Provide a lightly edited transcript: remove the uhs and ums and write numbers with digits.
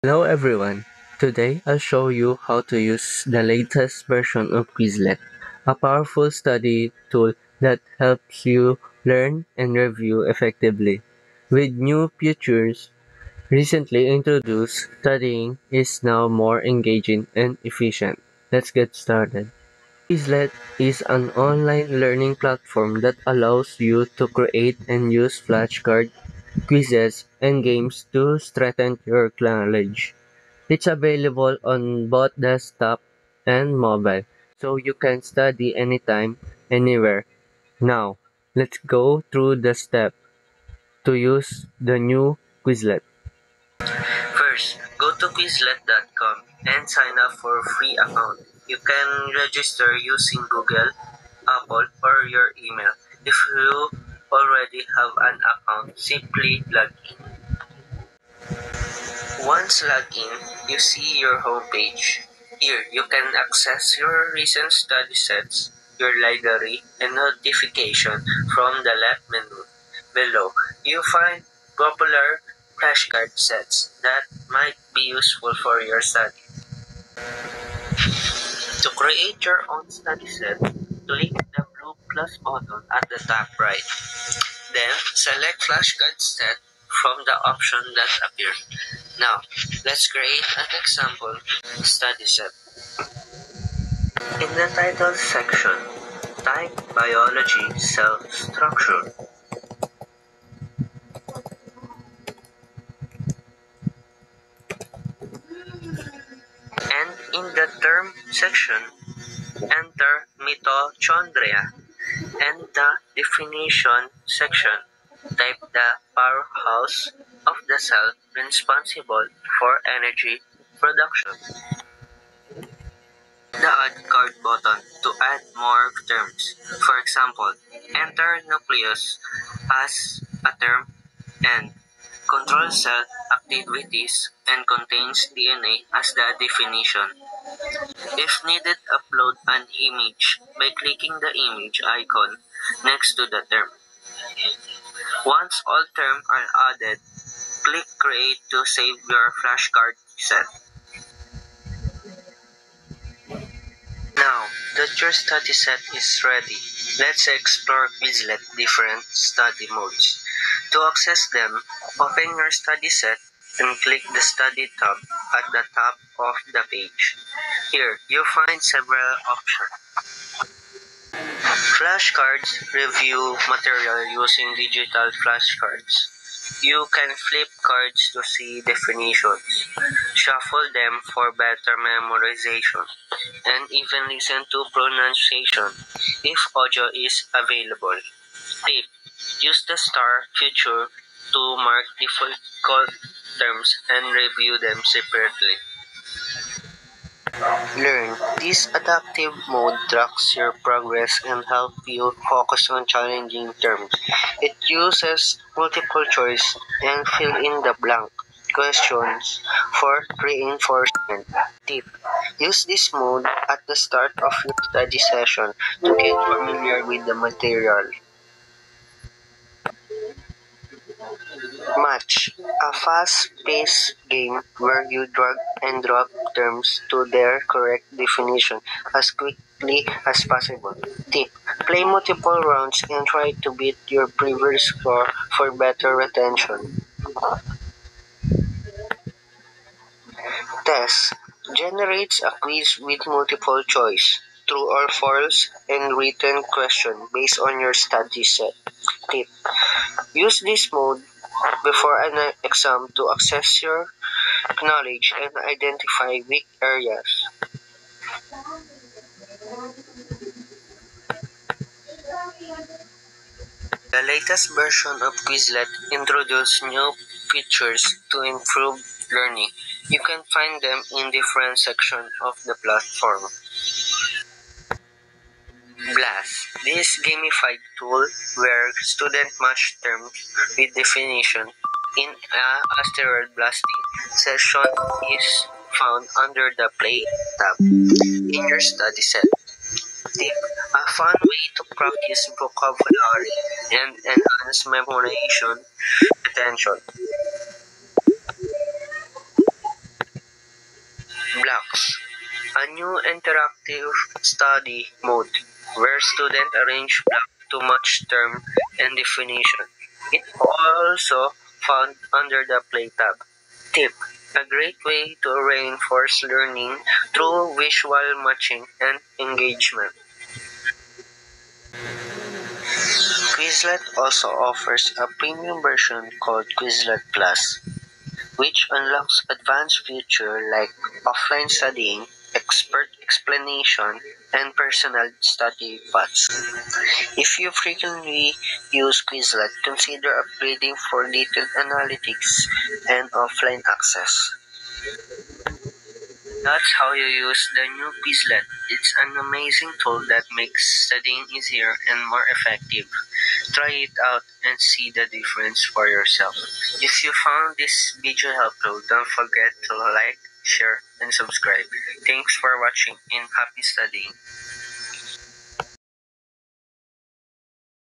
Hello everyone. Today I'll show you how to use the latest version of Quizlet, a powerful study tool that helps you learn and review effectively. With new features recently introduced, studying is now more engaging and efficient. Let's get started. Quizlet is an online learning platform that allows you to create and use flashcards, quizzes, and games to strengthen your knowledge. It's available on both desktop and mobile, so you can study anytime, anywhere. Now, let's go through the steps to use the new Quizlet. First, go to Quizlet.com and sign up for a free account. You can register using Google, Apple, or your email. If you already have an account, simply log in. Once logged in, you see your homepage. Here, you can access your recent study sets, your library, and notification from the left menu. Below, you find popular flashcard sets that might be useful for your study. To create your own study set, click the blue plus button at the top right. Then, select flashcard set from the option that appears. Now, let's create an example study set. In the title section, type Biology Cell Structure. And in the term section, enter mitochondria. And the definition section, type the powerhouse of the cell responsible for energy production. The Add Card button to add more terms. For example, enter nucleus as a term and control cell activities and contains DNA as the definition. If needed, upload an image by clicking the image icon next to the term. Once all terms are added, click Create to save your flashcard set. Now that your study set is ready, let's explore Quizlet different study modes. To access them, open your study set and click the Study tab at the top of the page. Here, you'll find several options. Flashcards review material using digital flashcards. You can flip cards to see definitions, shuffle them for better memorization, and even listen to pronunciation if audio is available. Tip: use the star feature to mark difficult terms and review them separately. Learn. This adaptive mode tracks your progress and helps you focus on challenging terms. It uses multiple choice and fill in the blank questions for reinforcement. Tip: use this mode at the start of your study session to get familiar with the material. Match: a fast-paced game where you drag and drop terms to their correct definition as quickly as possible. Tip: play multiple rounds and try to beat your previous score for better retention. Test: generates a quiz with multiple choice, true or false, and written question based on your study set. Tip: use this mode before an exam to access your knowledge and identify weak areas. The latest version of Quizlet introduced new features to improve learning. You can find them in different sections of the platform. Blast. This gamified tool where students match terms with definition in a asteroid blasting session is found under the Play tab in your study set. Tip: a fun way to practice vocabulary and enhance memorization retention. A new interactive study mode where students arrange blocks to match term and definition. It also found under the Play tab. Tip: a great way to reinforce learning through visual matching and engagement. Quizlet also offers a premium version called Quizlet Plus, which unlocks advanced features like offline studying, expert explanation, and personal study paths. If you frequently use Quizlet, consider upgrading for detailed analytics and offline access. That's how you use the new Quizlet. It's an amazing tool that makes studying easier and more effective. Try it out and see the difference for yourself. If you found this video helpful, don't forget to like, share, and subscribe. Thanks for watching and happy studying.